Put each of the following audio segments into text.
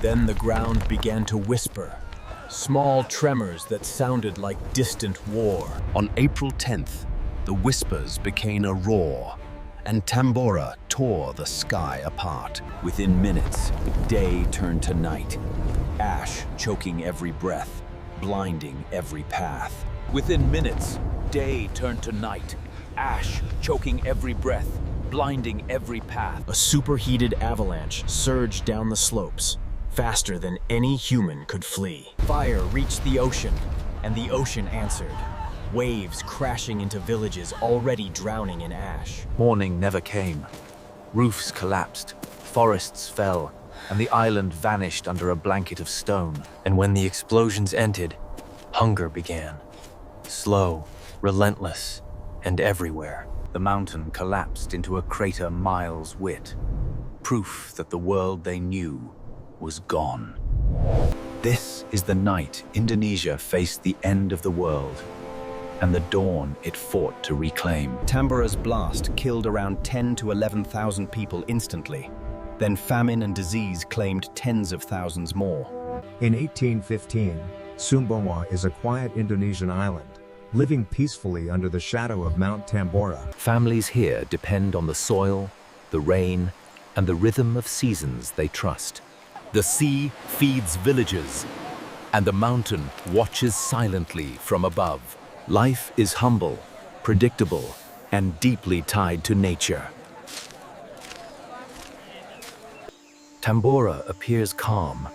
Then the ground began to whisper, small tremors that sounded like distant war. On April 10th, the whispers became a roar, and Tambora tore the sky apart. Within minutes, day turned to night, ash choking every breath, blinding every path. Within minutes, day turned to night, ash choking every breath, blinding every path. A superheated avalanche surged down the slopes, faster than any human could flee. Fire reached the ocean, and the ocean answered, waves crashing into villages already drowning in ash. Morning never came. Roofs collapsed, forests fell, and the island vanished under a blanket of stone. And when the explosions ended, hunger began. Slow, relentless, and everywhere. The mountain collapsed into a crater miles wide, proof that the world they knew was gone. This is the night Indonesia faced the end of the world, and the dawn it fought to reclaim. Tambora's blast killed around 10 to 11,000 people instantly. Then famine and disease claimed tens of thousands more. In 1815, Sumbawa is a quiet Indonesian island, living peacefully under the shadow of Mount Tambora. Families here depend on the soil, the rain, and the rhythm of seasons they trust. The sea feeds villages, and the mountain watches silently from above. Life is humble, predictable, and deeply tied to nature. Tambora appears calm,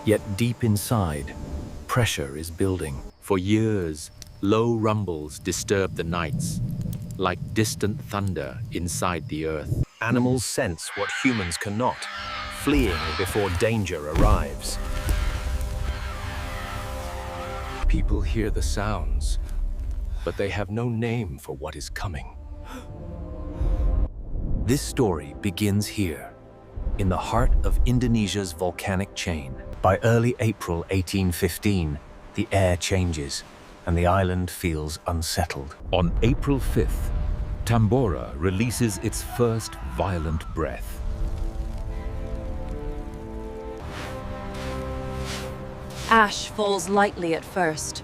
yet deep inside, pressure is building. For years, low rumbles disturb the nights, like distant thunder inside the earth. Animals sense what humans cannot, fleeing before danger arrives. People hear the sounds, but they have no name for what is coming. This story begins here, in the heart of Indonesia's volcanic chain. By early April 1815, the air changes, and the island feels unsettled. On April 5th, Tambora releases its first violent breath. Ash falls lightly at first,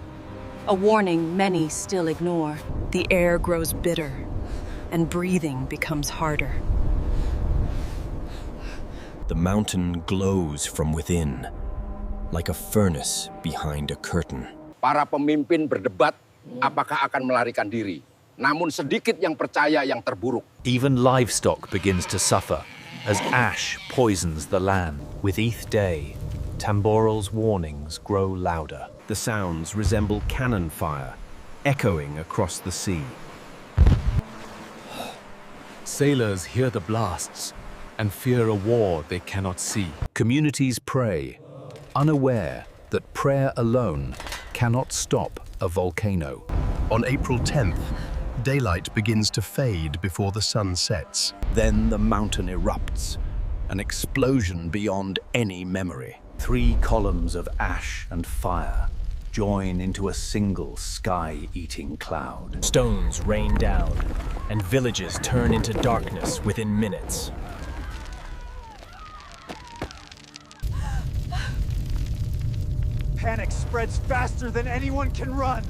a warning many still ignore. The air grows bitter, and breathing becomes harder. The mountain glows from within, like a furnace behind a curtain. Para pemimpin berdebat apakah akan melarikan diri. Namun sedikit yang percaya yang terburuk. Even livestock begins to suffer as ash poisons the land. With each day, Tamboral's warnings grow louder. The sounds resemble cannon fire, echoing across the sea. Sailors hear the blasts and fear a war they cannot see. Communities pray, unaware that prayer alone cannot stop a volcano. On April 10th, daylight begins to fade before the sun sets. Then the mountain erupts, an explosion beyond any memory. 3 columns of ash and fire join into a single sky-eating cloud. Stones rain down, and villages turn into darkness within minutes. Panic spreads faster than anyone can run.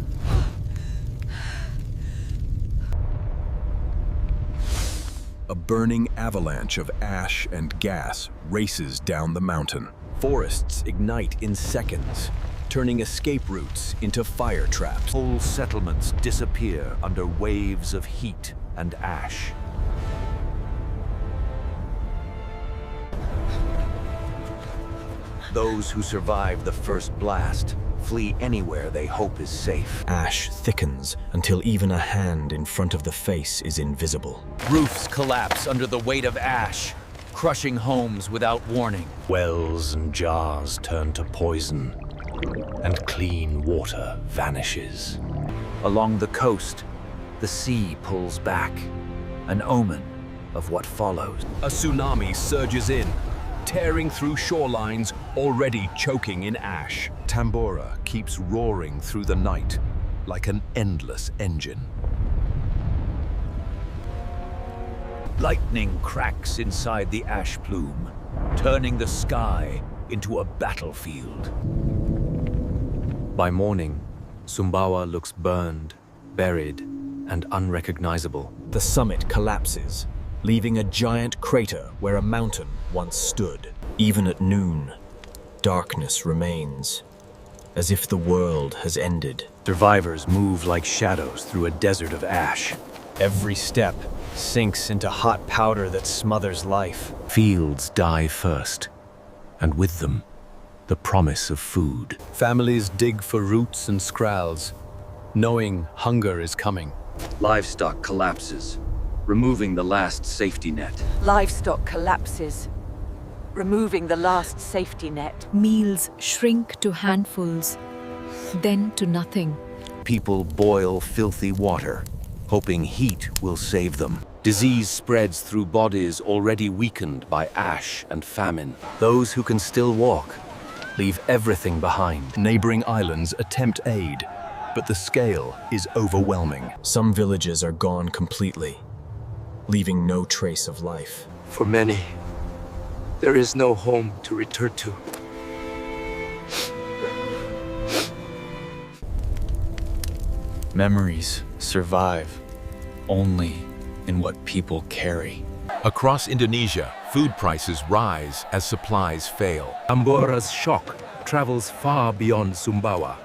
A burning avalanche of ash and gas races down the mountain. Forests ignite in seconds, turning escape routes into fire traps. Whole settlements disappear under waves of heat and ash. Those who survive the first blast flee anywhere they hope is safe. Ash thickens until even a hand in front of the face is invisible. Roofs collapse under the weight of ash, crushing homes without warning. Wells and jars turn to poison, and clean water vanishes. Along the coast, the sea pulls back, an omen of what follows. A tsunami surges in, tearing through shorelines already choking in ash. Tambora keeps roaring through the night like an endless engine. Lightning cracks inside the ash plume, turning the sky into a battlefield. By morning, Sumbawa looks burned, buried, and unrecognizable. The summit collapses, leaving a giant crater where a mountain once stood. Even at noon, darkness remains, as if the world has ended. Survivors move like shadows through a desert of ash. Every step sinks into hot powder that smothers life. Fields die first, and with them, the promise of food. Families dig for roots and scralls, knowing hunger is coming. Livestock collapses, removing the last safety net. Livestock collapses, removing the last safety net. Meals shrink to handfuls, then to nothing. People boil filthy water, hoping heat will save them. Disease spreads through bodies already weakened by ash and famine. Those who can still walk leave everything behind. Neighboring islands attempt aid, but the scale is overwhelming. Some villages are gone completely, leaving no trace of life. For many, there is no home to return to. Memories survive only in what people carry. Across Indonesia, food prices rise as supplies fail. Tambora's shock travels far beyond Sumbawa.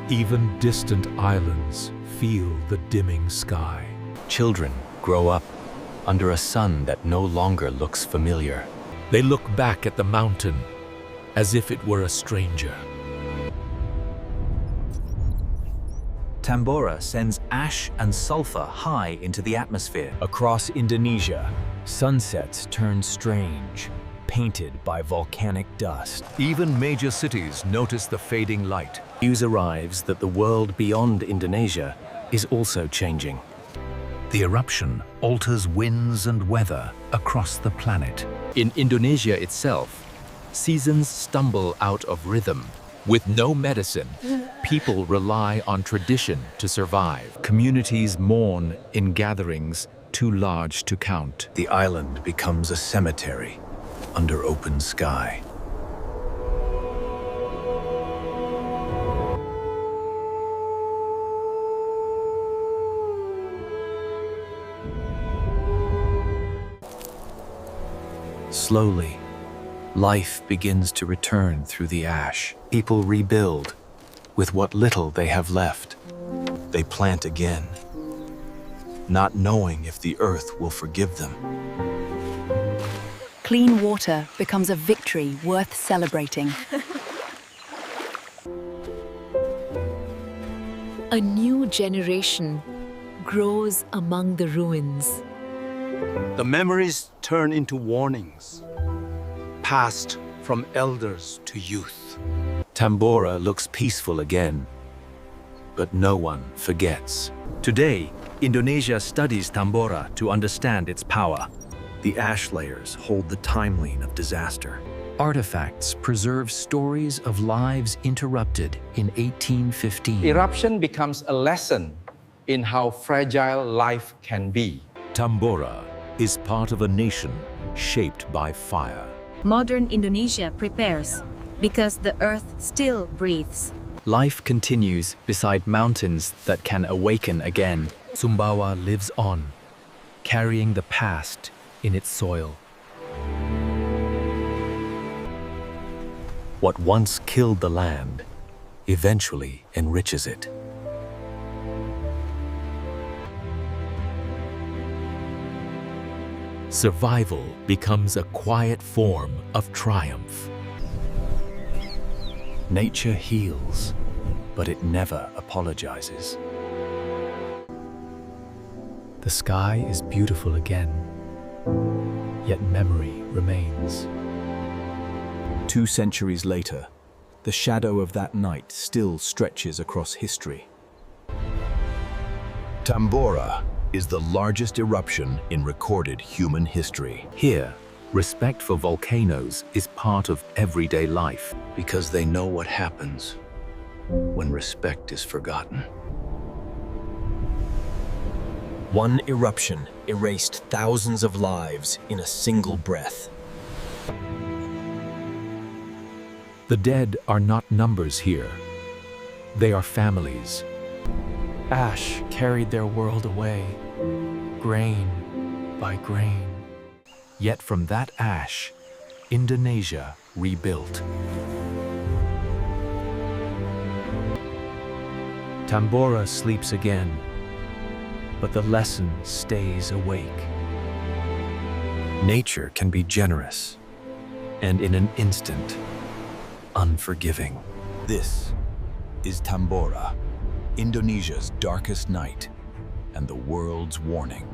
Even distant islands feel the dimming sky. Children grow up under a sun that no longer looks familiar. They look back at the mountain as if it were a stranger. Tambora sends ash and sulfur high into the atmosphere. Across Indonesia, sunsets turn strange, painted by volcanic dust. Even major cities notice the fading light. News arrives that the world beyond Indonesia is also changing. The eruption alters winds and weather across the planet. In Indonesia itself, seasons stumble out of rhythm. With no medicine, people rely on tradition to survive. Communities mourn in gatherings too large to count. The island becomes a cemetery under open sky. Slowly, life begins to return through the ash. People rebuild with what little they have left. They plant again, not knowing if the earth will forgive them. Clean water becomes a victory worth celebrating. A new generation grows among the ruins. The memories turn into warnings, passed from elders to youth. Tambora looks peaceful again, but no one forgets. Today, Indonesia studies Tambora to understand its power. The ash layers hold the timeline of disaster. Artifacts preserve stories of lives interrupted in 1815. Eruption becomes a lesson in how fragile life can be. Tambora is part of a nation shaped by fire. Modern Indonesia prepares because the earth still breathes. Life continues beside mountains that can awaken again. Sumbawa lives on, carrying the past in its soil. What once killed the land eventually enriches it. Survival becomes a quiet form of triumph. Nature heals, but it never apologizes. The sky is beautiful again, yet memory remains. 2 centuries later, the shadow of that night still stretches across history. Tambora is the largest eruption in recorded human history. Here, respect for volcanoes is part of everyday life. Because they know what happens when respect is forgotten. One eruption erased thousands of lives in a single breath. The dead are not numbers here. They are families. Ash carried their world away, grain by grain. Yet from that ash, Indonesia rebuilt. Tambora sleeps again, but the lesson stays awake. Nature can be generous, and in an instant, unforgiving. This is Tambora, Indonesia's darkest night and the world's warning.